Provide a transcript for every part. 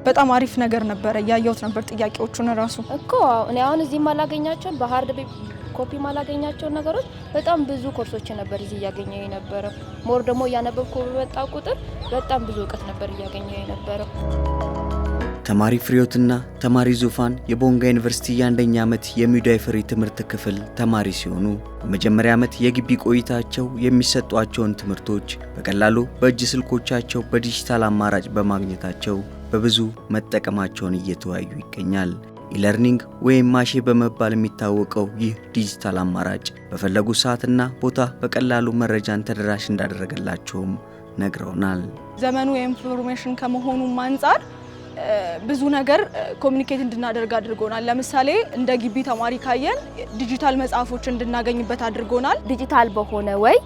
በጣም አሪፍ ነገር ነበር ያያዩት ነበር ጥያቄዎቹን ራሱ እኮ እኔ አሁን እዚህ ማላገኛቸው በሃርድ ኮፒ ማላገኛቸው ነገሮች በጣም ብዙ ኮርሶች ነበር እዚህ ያገኘው የነበረው ሞር ደግሞ ያነበብኩ በመጣ ቁጥር በጣም ብዙ ዕውቀት ነበር ያገኘው የነበረው ተማሪ ፍሬውትና ተማሪ ዙፋን የቦንጋ ዩኒቨርሲቲ የአንደኛ ዓመት የሚድዋይፈሪ ትምህርት ክፍል ተማሪ ሲሆኑ በመጀመሪያ ዓመት የግቢ ቆይታቸው የሚሰጧቸውን ትምህርቶች በቀላሉ በእጅ ስልኮቻቸው በዲጂታል አማራጭ በማግኘታቸው በብዙ መጠቀማቸውን እየተወያዩ ይገኛል። ኢለርኒንግ ወይም ማሼ በመባል የሚታወቀው ይህ ዲጂታል አማራጭ በፈለጉ ሰዓትና ቦታ በቀላሉ መረጃን ተደራሽ እንዳደረገላቸውም ነግረውናል። ዘመኑ የኢንፎርሜሽን ከመሆኑ አንፃር ብዙ ነገር ኮሙኒኬት እንድናደርግ አድርጎናል። ለምሳሌ እንደ ግቢ ተማሪ ካየን ዲጂታል መጽሐፎች እንድናገኝበት አድርጎናል። ዲጂታል በሆነ ወይ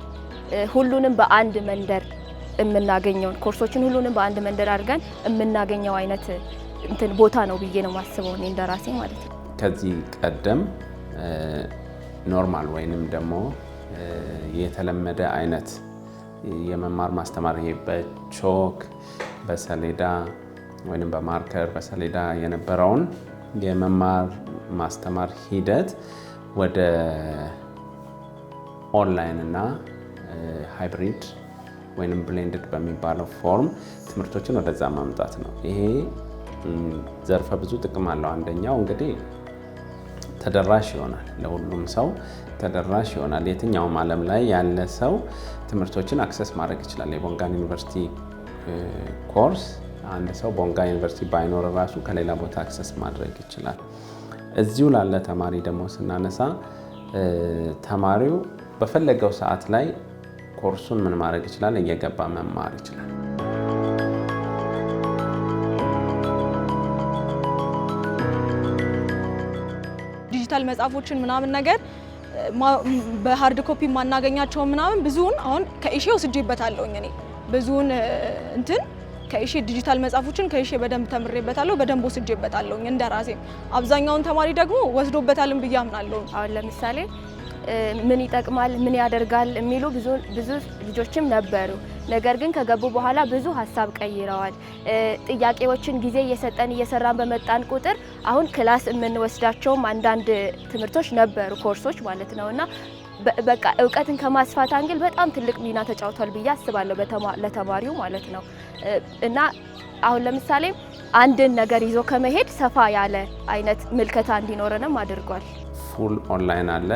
ሁሉንም በአንድ መንደር የምናገኘው ኮርሶችን ሁሉንም በአንድ መንደር አድርገን የምናገኘው አይነት እንትን ቦታ ነው ብዬ ነው ማስበው እኔ እንደራሴ ማለት ነው። ከዚህ ቀደም ኖርማል ወይንም ደግሞ የተለመደ አይነት የመማር ማስተማር በቾክ በሰሌዳ ወይንም በማርከር በሰሌዳ የነበረውን የመማር ማስተማር ሂደት ወደ ኦንላይን እና ሃይብሪድ ወይንም ብሌንድድ በሚባለው ፎርም ትምህርቶችን ወደዛ ማምጣት ነው። ይሄ ዘርፈ ብዙ ጥቅም አለው። አንደኛው እንግዲህ ተደራሽ ይሆናል፣ ለሁሉም ሰው ተደራሽ ይሆናል። የትኛውም ዓለም ላይ ያለ ሰው ትምህርቶችን አክሰስ ማድረግ ይችላል። የቦንጋን ዩኒቨርሲቲ ኮርስ አንድ ሰው ቦንጋ ዩኒቨርሲቲ ባይኖር ራሱ ከሌላ ቦታ አክሰስ ማድረግ ይችላል። እዚሁ ላለ ተማሪ ደግሞ ስናነሳ ተማሪው በፈለገው ሰዓት ላይ ኮርሱን ምን ማድረግ ይችላል? እየገባ መማር ይችላል። ዲጂታል መጽሐፎችን ምናምን ነገር በሃርድ ኮፒ ማናገኛቸው ምናምን ብዙውን አሁን ከኢሼ ወስጄበታለሁ። እኔ ብዙውን እንትን ከኢሼ ዲጂታል መጽሐፎችን ከኢሼ በደንብ ተምሬበታለሁ፣ በደንብ ወስጄበታለሁ እንደራሴ። አብዛኛውን ተማሪ ደግሞ ወስዶበታልን ብዬ አምናለሁ። አሁን ለምሳሌ ምን ይጠቅማል ምን ያደርጋል የሚሉ ብዙ ልጆችም ነበሩ። ነገር ግን ከገቡ በኋላ ብዙ ሀሳብ ቀይረዋል። ጥያቄዎችን ጊዜ እየሰራን በመጣን ቁጥር አሁን ክላስ የምንወስዳቸውም አንዳንድ ትምህርቶች ነበሩ ኮርሶች ማለት ነውና በቃ ዕውቀትን ከማስፋት አንግል በጣም ትልቅ ሚና ተጫውቷል ብዬ አስባለሁ ለተማሪው ማለት ነው። እና አሁን ለምሳሌ አንድን ነገር ይዞ ከመሄድ ሰፋ ያለ አይነት ምልከታ እንዲኖረንም አድርጓል። ፉል ኦንላይን አለ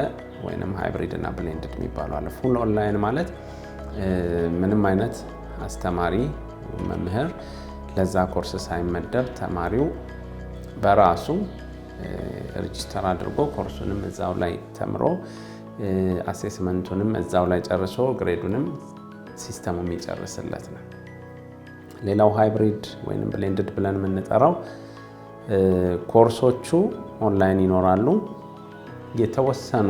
ወይንም ሃይብሪድ እና ብሌንድድ የሚባሉ አለ። ፉል ኦንላይን ማለት ምንም አይነት አስተማሪ መምህር ለዛ ኮርስ ሳይመደብ ተማሪው በራሱ ሬጂስተር አድርጎ ኮርሱንም እዛው ላይ ተምሮ አሴስመንቱንም እዛው ላይ ጨርሶ ግሬዱንም ሲስተሙ የሚጨርስለት ነው። ሌላው ሃይብሪድ ወይንም ብሌንድድ ብለን የምንጠራው ኮርሶቹ ኦንላይን ይኖራሉ። የተወሰኑ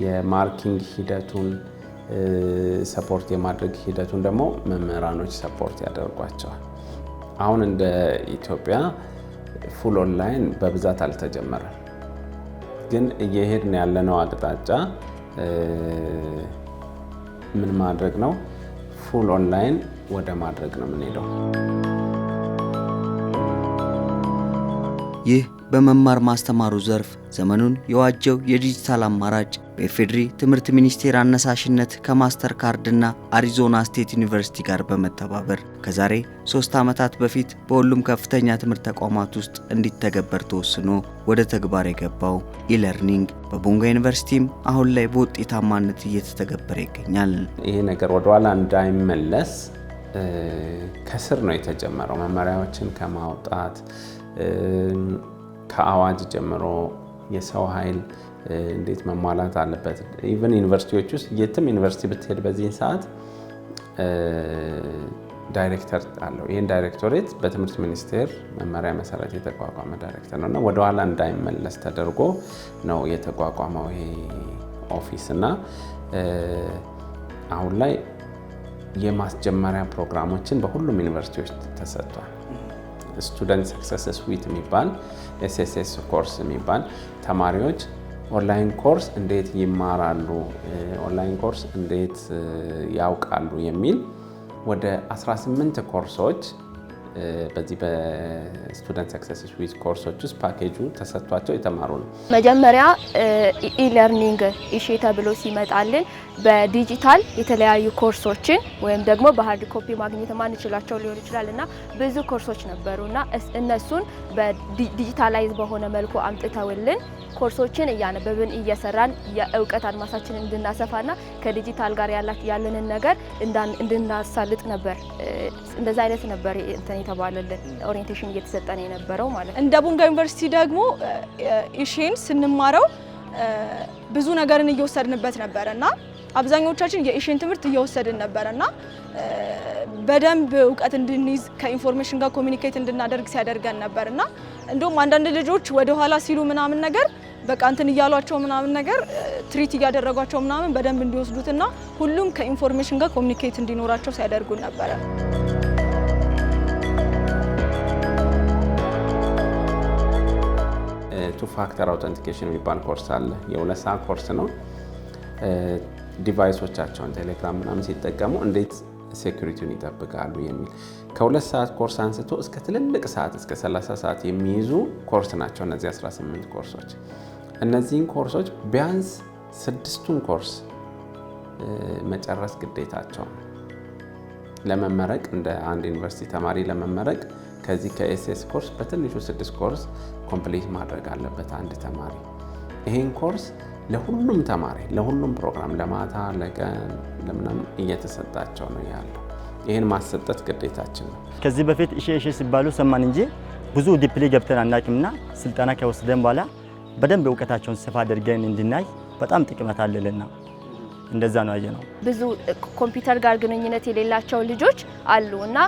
የማርኪንግ ሂደቱን ሰፖርት የማድረግ ሂደቱን ደግሞ መምህራኖች ሰፖርት ያደርጓቸዋል። አሁን እንደ ኢትዮጵያ ፉል ኦንላይን በብዛት አልተጀመረም፣ ግን እየሄድን ያለነው አቅጣጫ ምን ማድረግ ነው? ፉል ኦንላይን ወደ ማድረግ ነው የምንሄደው። ይህ በመማር ማስተማሩ ዘርፍ ዘመኑን የዋጀው የዲጂታል አማራጭ በኢፌዴሪ ትምህርት ሚኒስቴር አነሳሽነት ከማስተር ካርድና አሪዞና ስቴት ዩኒቨርሲቲ ጋር በመተባበር ከዛሬ 3 ዓመታት በፊት በሁሉም ከፍተኛ ትምህርት ተቋማት ውስጥ እንዲተገበር ተወስኖ ወደ ተግባር የገባው ኢለርኒንግ በቦንጋ ዩኒቨርሲቲም አሁን ላይ በውጤታማነት እየተተገበረ ይገኛል። ይሄ ነገር ወደኋላ እንዳይመለስ ከስር ነው የተጀመረው። መመሪያዎችን ከማውጣት ከአዋጅ ጀምሮ የሰው ኃይል እንዴት መሟላት አለበት። ኢቨን ዩኒቨርሲቲዎች ውስጥ የትም ዩኒቨርሲቲ ብትሄድ በዚህን ሰዓት ዳይሬክተር አለው። ይህን ዳይሬክቶሬት በትምህርት ሚኒስቴር መመሪያ መሰረት የተቋቋመ ዳይሬክተር ነው እና ወደኋላ እንዳይመለስ ተደርጎ ነው የተቋቋመው ይሄ ኦፊስ እና አሁን ላይ የማስጀመሪያ ፕሮግራሞችን በሁሉም ዩኒቨርሲቲዎች ተሰጥቷል። ስቱደንት ሰክሰስ ስዊት የሚባል ኤስኤስኤስ ኮርስ የሚባል ተማሪዎች ኦንላይን ኮርስ እንዴት ይማራሉ፣ ኦንላይን ኮርስ እንዴት ያውቃሉ የሚል ወደ 18 ኮርሶች በዚህ በስቱደንት ሰክሰስ ስዊት ኮርሶች ውስጥ ፓኬጁ ተሰጥቷቸው የተማሩ ነው። መጀመሪያ ኢለርኒንግ ኢሼ ተብሎ ሲመጣልን በዲጂታል የተለያዩ ኮርሶችን ወይም ደግሞ በሃርድ ኮፒ ማግኘት ማንችላቸው ሊሆን ይችላል እና ብዙ ኮርሶች ነበሩና እነሱን በዲጂታላይዝ በሆነ መልኩ አምጥተውልን ኮርሶችን እያነበብን እየሰራን የእውቀት አድማሳችንን እንድናሰፋና ከዲጂታል ጋር ያለንን ነገር እንድናሳልጥ ነበር። እንደዛ አይነት ነበር እንትን የተባለልን ኦሪየንቴሽን እየተሰጠን የነበረው ማለት ነው። እንደ ቦንጋ ዩኒቨርሲቲ ደግሞ ኢሼን ስንማረው ብዙ ነገርን እየወሰድንበት ነበርና አብዛኞቻችን የኢሼን ትምህርት እየወሰድን ነበርና በደንብ እውቀት እንድንይዝ ከኢንፎርሜሽን ጋር ኮሚኒኬት እንድናደርግ ሲያደርገን ነበርና እንደውም አንዳንድ ልጆች ወደ ኋላ ሲሉ ምናምን ነገር በቃ እንትን እያሏቸው ምናምን ነገር ትሪት እያደረጓቸው ምናምን በደንብ እንዲወስዱትና ሁሉም ከኢንፎርሜሽን ጋር ኮሚኒኬት እንዲኖራቸው ሲያደርጉ ነበር። ቱ ፋክተር አውተንቲኬሽን የሚባል ኮርስ አለ። የ2 ሰዓት ኮርስ ነው። ዲቫይሶቻቸውን ቴሌግራም ምናምን ሲጠቀሙ እንዴት ሴኩሪቲውን ይጠብቃሉ የሚል ከ2 ሰዓት ኮርስ አንስቶ እስከ ትልልቅ ሰዓት እስከ 30 ሰዓት የሚይዙ ኮርስ ናቸው እነዚህ 18 ኮርሶች። እነዚህን ኮርሶች ቢያንስ 6ቱን ኮርስ መጨረስ ግዴታቸው ነው። ለመመረቅ እንደ አንድ ዩኒቨርሲቲ ተማሪ ለመመረቅ ከዚህ ከኤስኤስ ኮርስ በትንሹ 6 ኮርስ ኮምፕሊት ማድረግ አለበት አንድ ተማሪ። ይሄን ኮርስ ለሁሉም ተማሪ ለሁሉም ፕሮግራም ለማታ ለቀን ለምናምን እየተሰጣቸው ነው ያለው። ይሄን ማሰጠት ግዴታችን ነው። ከዚህ በፊት ኢሼ ሲባሉ ሰማን እንጂ ብዙ ዲፕሊ ገብተን አናውቅምና ስልጠና ከወሰደን በኋላ በደንብ እውቀታቸውን ሰፋ አድርገን እንድናይ በጣም ጥቅመት አለልና እንደዛ ነው ያየነው። ብዙ ኮምፒውተር ጋር ግንኙነት የሌላቸው ልጆች አሉ እና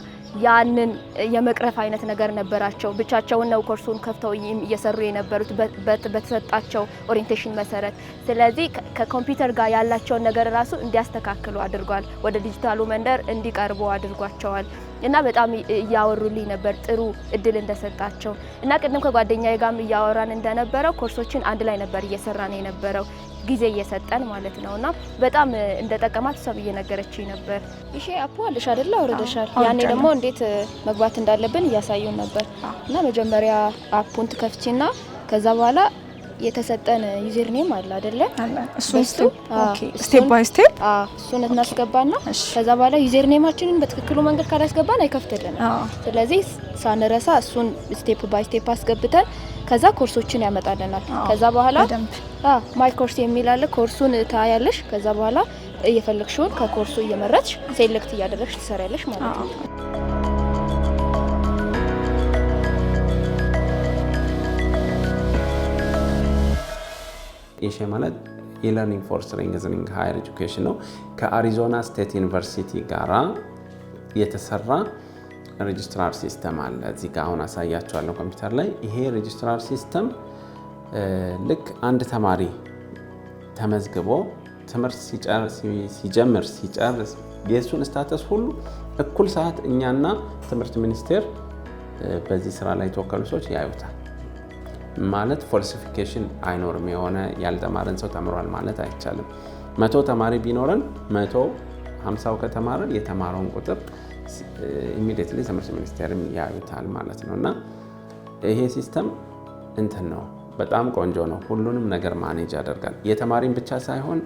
ያንን የመቅረፍ አይነት ነገር ነበራቸው። ብቻቸውን ነው ኮርሱን ከፍተው እየሰሩ የነበሩት በተሰጣቸው ኦሪየንቴሽን መሰረት። ስለዚህ ከኮምፒውተር ጋር ያላቸውን ነገር ራሱ እንዲያስተካክሉ አድርጓል። ወደ ዲጂታሉ መንደር እንዲቀርቡ አድርጓቸዋል እና በጣም እያወሩልኝ ነበር ጥሩ እድል እንደሰጣቸው እና ቅድም ከጓደኛዬ ጋርም እያወራን እንደነበረው ኮርሶችን አንድ ላይ ነበር እየሰራን የነበረው ጊዜ እየሰጠን ማለት ነውና በጣም እንደጠቀማት እሷም እየነገረችኝ ነበር። ኢሼ አፑ አለሽ አይደለ? አውርደሻል። ያኔ ደግሞ እንዴት መግባት እንዳለብን እያሳዩን ነበር እና መጀመሪያ አፑን ትከፍቺና ከዛ በኋላ የተሰጠን ዩዘር ኔም አለ አይደለ? እሱን ስቴፕ ባይ ስቴፕ እሱን እናስገባና ከዛ በኋላ ዩዘር ኔማችንን በትክክሉ መንገድ ካላስገባን አይከፍትልንም። ስለዚህ ሳንረሳ እሱን ስቴፕ ባይ ስቴፕ አስገብተን ከዛ ኮርሶችን ያመጣልናል። ከዛ በኋላ ማይ ኮርስ የሚል አለ። ኮርሱን ታያለሽ። ከዛ በኋላ እየፈለግሽውን ከኮርሱ እየመረጥሽ ሴሌክት እያደረግሽ ትሰሪያለሽ ማለት ነው። ኢሼ ማለት ኢለርኒንግ ፎር ስትሬንግዘኒንግ ሃየር ኤጁኬሽን ነው። ከአሪዞና ስቴት ዩኒቨርሲቲ ጋራ የተሰራ ሬጅስትራር ሲስተም አለ። እዚህ ጋር አሁን አሳያቸዋለሁ ኮምፒውተር ላይ። ይሄ ሬጅስትራር ሲስተም ልክ አንድ ተማሪ ተመዝግቦ ትምህርት ሲጀምር ሲጨርስ የእሱን ስታተስ ሁሉ እኩል ሰዓት እኛና ትምህርት ሚኒስቴር በዚህ ስራ ላይ የተወከሉ ሰዎች ያዩታል። ማለት ፎልሲፊኬሽን አይኖርም። የሆነ ያልተማረን ሰው ተምሯል ማለት አይቻልም። 100 ተማሪ ቢኖረን 150 ከተማረ የተማረውን ቁጥር ኢሚዲየትሊ ትምህርት ሚኒስቴርም ያዩታል ማለት ነው። እና ይሄ ሲስተም እንትን ነው በጣም ቆንጆ ነው። ሁሉንም ነገር ማኔጅ ያደርጋል። የተማሪን ብቻ ሳይሆን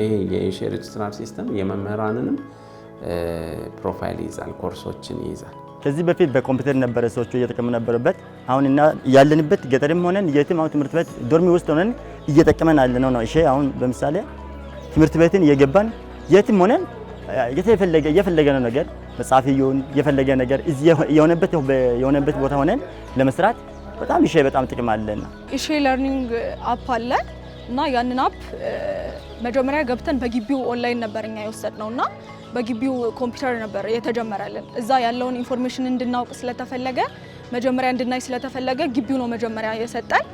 ይሄ የኢሼ ሬጅስትራር ሲስተም የመምህራንንም ፕሮፋይል ይይዛል፣ ኮርሶችን ይይዛል። ከዚህ በፊት በኮምፒውተር ነበረ ሰዎቹ እየተጠቀሙ ነበረበት። አሁን እና ያለንበት ገጠርም ሆነን የትም አሁን ትምህርት ቤት ዶርሚ ውስጥ ሆነን እየተጠቀመን ያለነው ነው። ኢሼ አሁን በምሳሌ ትምህርት ቤትን እየገባን የትም ሆነን የፈለገነው ነገር መጻፍ ይሁን የፈለገ ነገር እዚህ የሆነበት ቦታ ሆነን ለመስራት በጣም ኢሼ በጣም ጥቅም አለና ኢሼ ለርኒንግ አፕ አለ እና ያንን አፕ መጀመሪያ ገብተን በግቢው ኦንላይን ነበር እኛ የወሰድነውና በግቢው ኮምፒውተር ነበር የተጀመረልን። እዛ ያለውን ኢንፎርሜሽን እንድናውቅ ስለተፈለገ መጀመሪያ እንድናይ ስለተፈለገ ግቢው ነው መጀመሪያ የሰጠን።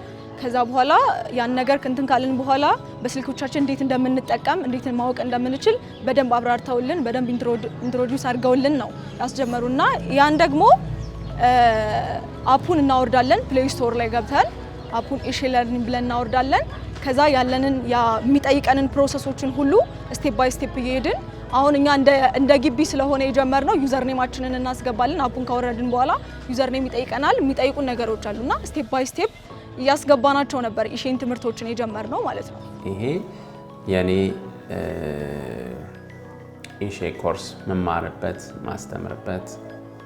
ከዛ በኋላ ያን ነገር እንትን ካልን በኋላ በስልኮቻችን እንዴት እንደምንጠቀም እንዴት ማወቅ እንደምንችል በደንብ አብራርተውልን በደንብ ኢንትሮዲዩስ አድርገውልን ነው ያስጀመሩና ያን ደግሞ አፑን እናወርዳለን። ፕሌይ ስቶር ላይ ገብተን አፑን ኢሼ ለርኒንግ ብለን እናወርዳለን። ከዛ ያለንን የሚጠይቀንን ፕሮሰሶችን ሁሉ ስቴፕ ባይ ስቴፕ እየሄድን አሁን እኛ እንደ ግቢ ስለሆነ የጀመርነው ዩዘር ኔማችንን እናስገባለን። አፑን ካወረድን በኋላ ዩዘር ኔም ይጠይቀናል። የሚጠይቁን ነገሮች አሉና ስቴፕ ባይ ስቴፕ እያስገባናቸው ነበር ኢሼን ትምህርቶችን የጀመርነው ማለት ነው። ይሄ የኔ ኢሼ ኮርስ መማርበት ማስተምርበት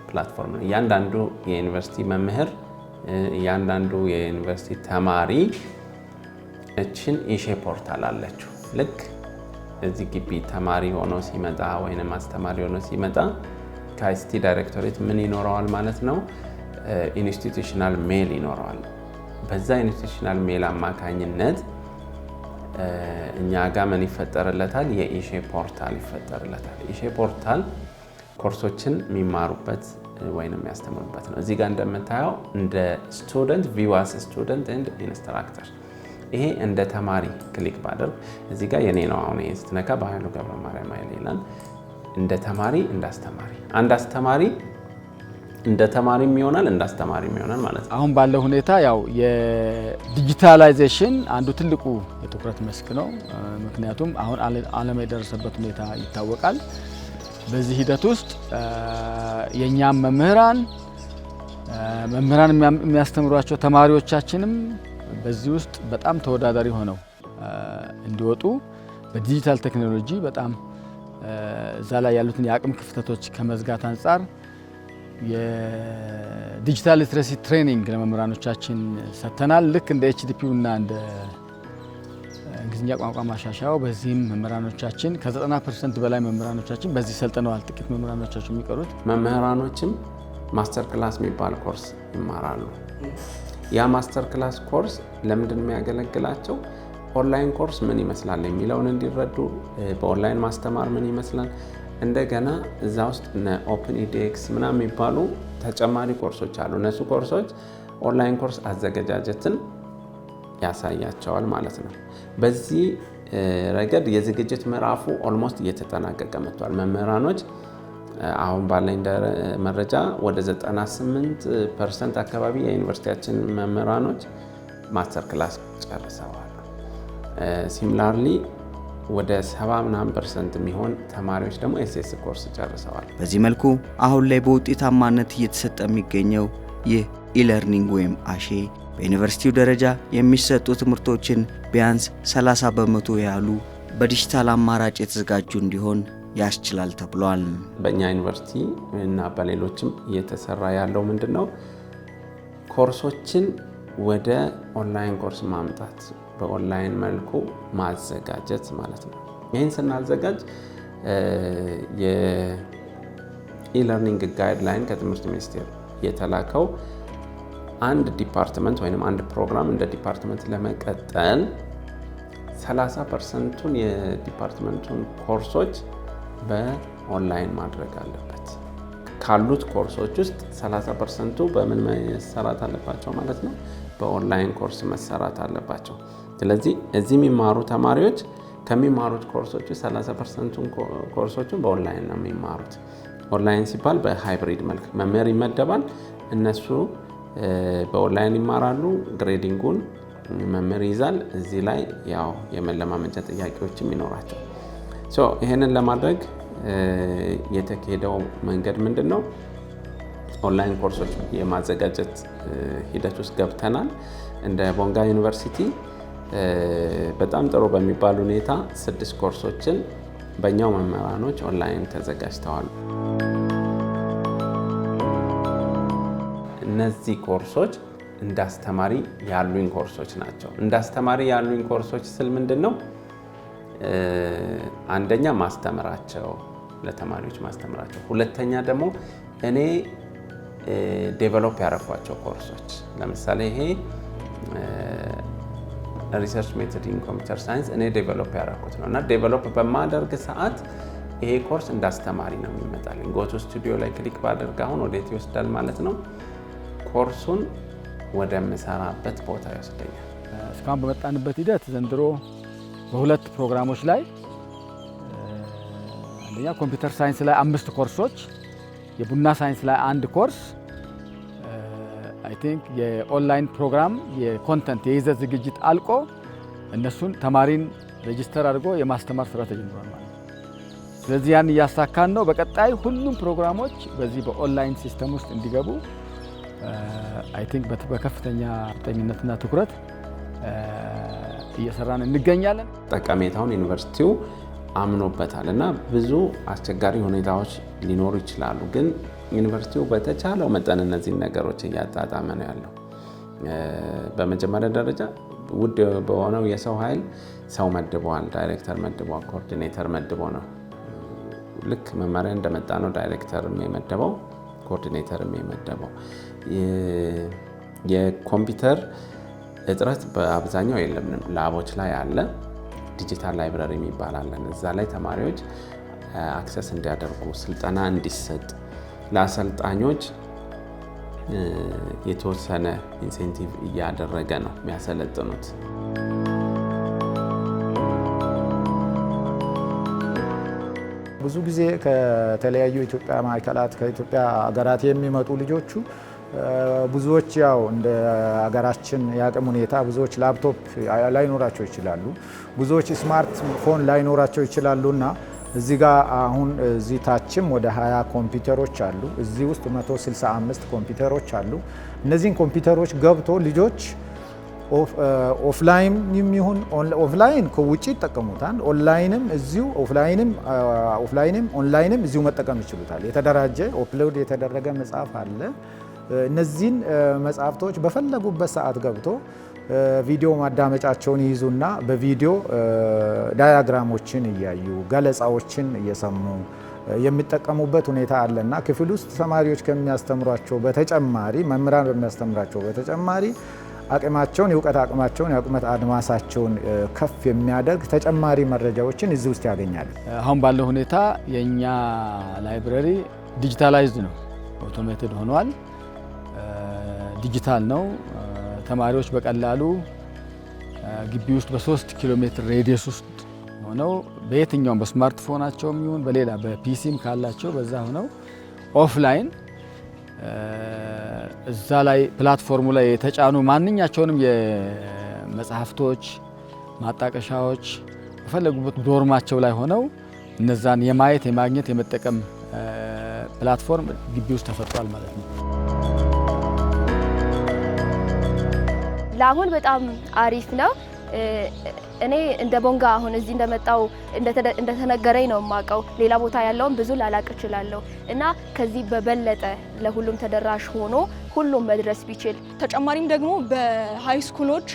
ፕላትፎርም ነው። እያንዳንዱ የዩኒቨርሲቲ መምህር እያንዳንዱ የዩኒቨርሲቲ ተማሪ እችን ኢሼ ፖርታል አለችው። ልክ እዚህ ግቢ ተማሪ ሆኖ ሲመጣ ወይንም አስተማሪ ሆኖ ሲመጣ ከአይሲቲ ዳይሬክቶሬት ምን ይኖረዋል ማለት ነው? ኢንስቲትዩሽናል ሜል ይኖረዋል። በዛ ኢንስቲትዩሽናል ሜል አማካኝነት እኛ ጋር ምን ይፈጠርለታል? የኢሼ ፖርታል ይፈጠርለታል። ኢሼ ፖርታል ኮርሶችን የሚማሩበት ወይንም የሚያስተምሩበት ነው። እዚህ ጋር እንደምታየው እንደ ስቱደንት ቪው አስ ስቱደንት ኤንድ ኢንስትራክተር፣ ይሄ እንደ ተማሪ ክሊክ ባደርግ እዚህ ጋር የኔ ነው። አሁን ይሄ ስትነካ በኃይሉ ገብረ ማርያም ኃይሌ ይላል። እንደ ተማሪ እንደ አስተማሪ፣ አንድ አስተማሪ እንደ ተማሪም ይሆናል እንደ አስተማሪም ይሆናል ማለት ነው። አሁን ባለው ሁኔታ ያው የዲጂታላይዜሽን አንዱ ትልቁ የትኩረት መስክ ነው። ምክንያቱም አሁን ዓለም የደረሰበት ሁኔታ ይታወቃል። በዚህ ሂደት ውስጥ የኛም መምህራን የሚያስተምሯቸው ተማሪዎቻችንም በዚህ ውስጥ በጣም ተወዳዳሪ ሆነው እንዲወጡ በዲጂታል ቴክኖሎጂ በጣም እዛ ላይ ያሉትን የአቅም ክፍተቶች ከመዝጋት አንጻር የዲጂታል ሊትሬሲ ትሬኒንግ ለመምህራኖቻችን ሰጥተናል። ልክ እንደ ኤችዲፒው እና እንደ እንግሊዝኛ ቋንቋ ማሻሻያው በዚህም መምህራኖቻችን ከ90% በላይ መምህራኖቻችን በዚህ ሰልጥነዋል። ጥቂት መምህራኖቻችን የሚቀሩት መምህራኖችም ማስተር ክላስ የሚባል ኮርስ ይማራሉ። ያ ማስተር ክላስ ኮርስ ለምንድን የሚያገለግላቸው? ኦንላይን ኮርስ ምን ይመስላል የሚለውን እንዲረዱ፣ በኦንላይን ማስተማር ምን ይመስላል፣ እንደገና እዛ ውስጥ ኦፕን ኢዲኤክስ ምናምን የሚባሉ ተጨማሪ ኮርሶች አሉ። እነሱ ኮርሶች ኦንላይን ኮርስ አዘገጃጀትን ያሳያቸዋል ማለት ነው። በዚህ ረገድ የዝግጅት ምዕራፉ ኦልሞስት እየተጠናቀቀ መጥቷል። መምህራኖች አሁን ባለኝ መረጃ ወደ 98% አካባቢ የዩኒቨርሲቲያችን መምህራኖች ማስተር ክላስ ጨርሰዋል። ሲሚላርሊ ወደ 70% የሚሆን ተማሪዎች ደግሞ ኤስኤስ ኮርስ ጨርሰዋል። በዚህ መልኩ አሁን ላይ በውጤታማነት እየተሰጠ የሚገኘው ይህ ኢለርኒንግ ወይም አሼ በዩኒቨርሲቲው ደረጃ የሚሰጡ ትምህርቶችን ቢያንስ 30 በመቶ ያህሉ በዲጂታል አማራጭ የተዘጋጁ እንዲሆን ያስችላል ተብሏል። በእኛ ዩኒቨርሲቲ እና በሌሎችም እየተሰራ ያለው ምንድነው? ኮርሶችን ወደ ኦንላይን ኮርስ ማምጣት፣ በኦንላይን መልኩ ማዘጋጀት ማለት ነው። ይህን ስናዘጋጅ የኢለርኒንግ ጋይድላይን ከትምህርት ሚኒስቴር የተላከው አንድ ዲፓርትመንት ወይም አንድ ፕሮግራም እንደ ዲፓርትመንት ለመቀጠል 30%ቱን የዲፓርትመንቱን ኮርሶች በኦንላይን ማድረግ አለበት። ካሉት ኮርሶች ውስጥ 30%ቱ በምን መሰራት አለባቸው ማለት ነው? በኦንላይን ኮርስ መሰራት አለባቸው። ስለዚህ እዚህ የሚማሩ ተማሪዎች ከሚማሩት ኮርሶች 30%ቱን ኮርሶቹን በኦንላይን ነው የሚማሩት። ኦንላይን ሲባል በሃይብሪድ መልክ መምህር ይመደባል፣ እነሱ በኦንላይን ይማራሉ። ግሬዲንጉን መምህር ይዛል። እዚህ ላይ ያው የመለማመጃ ጥያቄዎችም ይኖራቸው። ይህንን ለማድረግ የተካሄደው መንገድ ምንድን ነው? ኦንላይን ኮርሶች የማዘጋጀት ሂደት ውስጥ ገብተናል። እንደ ቦንጋ ዩኒቨርሲቲ በጣም ጥሩ በሚባል ሁኔታ 6 ኮርሶችን በእኛው መምህራኖች ኦንላይን ተዘጋጅተዋል። እነዚህ ኮርሶች እንዳስተማሪ ያሉኝ ኮርሶች ናቸው። እንዳስተማሪ ያሉኝ ኮርሶች ስል ምንድን ነው? አንደኛ ማስተምራቸው፣ ለተማሪዎች ማስተምራቸው፣ ሁለተኛ ደግሞ እኔ ዴቨሎፕ ያደረኳቸው ኮርሶች። ለምሳሌ ይሄ ሪሰርች ሜቶድ ኢን ኮምፒውተር ሳይንስ እኔ ዴቨሎፕ ያደረኩት ነው እና ዴቨሎፕ በማደርግ ሰዓት ይሄ ኮርስ እንዳስተማሪ ነው የሚመጣልኝ። ጎቱ ስቱዲዮ ላይ ክሊክ ባደርግ አሁን ወዴት ይወስዳል ማለት ነው? ኮርሱን ወደምሰራበት ቦታ ይወስደኛል። እስካሁን በመጣንበት ሂደት ዘንድሮ በሁለት ፕሮግራሞች ላይ አንደኛ ኮምፒውተር ሳይንስ ላይ 5 ኮርሶች፣ የቡና ሳይንስ ላይ 1 ኮርስ አይ ቲንክ የኦንላይን ፕሮግራም የኮንተንት የይዘት ዝግጅት አልቆ እነሱን ተማሪን ሬጂስተር አድርጎ የማስተማር ስራ ተጀምሯል ማለት ነው። ስለዚህ ያን እያሳካን ነው። በቀጣይ ሁሉም ፕሮግራሞች በዚህ በኦንላይን ሲስተም ውስጥ እንዲገቡ አይ ቲንክ በከፍተኛ ቁርጠኝነትና ትኩረት እየሰራን እንገኛለን። ጠቀሜታውን ዩኒቨርሲቲው አምኖበታል እና ብዙ አስቸጋሪ ሁኔታዎች ሊኖሩ ይችላሉ፣ ግን ዩኒቨርሲቲው በተቻለው መጠን እነዚህን ነገሮች እያጣጣመ ነው ያለው። በመጀመሪያ ደረጃ ውድ በሆነው የሰው ኃይል ሰው መድበዋል፣ ዳይሬክተር መድበዋል፣ ኮኦርዲኔተር መድቦ ነው። ልክ መመሪያ እንደመጣ ነው ዳይሬክተርም የመደበው ኮኦርዲኔተርም የመደበው። የኮምፒውተር እጥረት በአብዛኛው የለም፣ ላቦች ላይ አለ። ዲጂታል ላይብረሪ የሚባል አለን። እዛ ላይ ተማሪዎች አክሰስ እንዲያደርጉ ስልጠና እንዲሰጥ ለአሰልጣኞች የተወሰነ ኢንሴንቲቭ እያደረገ ነው የሚያሰለጥኑት። ብዙ ጊዜ ከተለያዩ ኢትዮጵያ ማዕከላት ከኢትዮጵያ ሀገራት የሚመጡ ልጆቹ ብዙዎች ያው እንደ ሀገራችን የአቅም ሁኔታ ብዙዎች ላፕቶፕ ላይኖራቸው ይችላሉ፣ ብዙዎች ስማርት ፎን ላይኖራቸው ይችላሉና እዚህ ጋር አሁን እዚህ ታችም ወደ 20 ኮምፒውተሮች አሉ። እዚህ ውስጥ 165 ኮምፒውተሮች አሉ። እነዚህን ኮምፒውተሮች ገብቶ ልጆች ኦፍላይን ይሁን ኦፍላይን ከውጪ ይጠቀሙታል። ኦንላይንም እዚሁ ኦፍላይንም ኦንላይንም እዚሁ መጠቀም ይችሉታል። የተደራጀ ኦፕሎድ የተደረገ መጽሐፍ አለ። እነዚህን መጽሐፍቶች በፈለጉበት ሰዓት ገብቶ ቪዲዮ ማዳመጫቸውን ይይዙና በቪዲዮ ዳያግራሞችን እያዩ ገለጻዎችን እየሰሙ የሚጠቀሙበት ሁኔታ አለና ክፍል ውስጥ ተማሪዎች ከሚያስተምሯቸው በተጨማሪ መምህራን በሚያስተምራቸው በተጨማሪ አቅማቸውን የእውቀት አቅማቸውን የእውቀት አድማሳቸውን ከፍ የሚያደርግ ተጨማሪ መረጃዎችን እዚህ ውስጥ ያገኛሉ። አሁን ባለው ሁኔታ የኛ ላይብረሪ ዲጂታላይዝድ ነው፣ አውቶሜትድ ሆኗል፣ ዲጂታል ነው። ተማሪዎች በቀላሉ ግቢ ውስጥ በ3 ኪሎ ሜትር ሬዲየስ ውስጥ ሆነው በየትኛውም በስማርትፎናቸውም ይሁን በሌላ በፒሲም ካላቸው በዛ ሆነው ኦፍላይን እዛ ላይ ፕላትፎርሙ ላይ የተጫኑ ማንኛቸውንም የመጽሐፍቶች ማጣቀሻዎች በፈለጉበት ዶርማቸው ላይ ሆነው እነዛን የማየት የማግኘት የመጠቀም ፕላትፎርም ግቢ ውስጥ ተፈጥሯል ማለት ነው። ለአሁን በጣም አሪፍ ነው። እኔ እንደ ቦንጋ አሁን እዚህ እንደመጣው እንደተነገረኝ ነው የማውቀው። ሌላ ቦታ ያለውን ብዙ ላላቅ እችላለሁ እና ከዚህ በበለጠ ለሁሉም ተደራሽ ሆኖ ሁሉም መድረስ ቢችል ተጨማሪም ደግሞ በሃይ ስኩሎች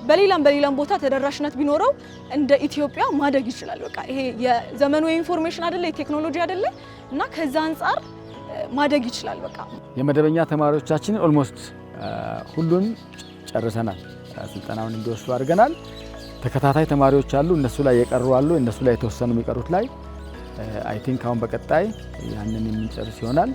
በሌላም ቦታ ተደራሽነት ቢኖረው እንደ ኢትዮጵያ ማደግ ይችላል። በቃ ይሄ የዘመኑ የኢንፎርሜሽን አይደለ የቴክኖሎጂ አይደለ እና ከዛ አንጻር ማደግ ይችላል። በቃ የመደበኛ ተማሪዎቻችንን ኦልሞስት ሁሉን ጨርሰናል። ስልጠናውን እንዲወስዱ አድርገናል። ተከታታይ ተማሪዎች አሉ፣ እነሱ ላይ የቀሩ አሉ። እነሱ ላይ የተወሰኑ የሚቀሩት ላይ አይ ቲንክ አሁን በቀጣይ ያንን የምንጨርስ ይሆናል።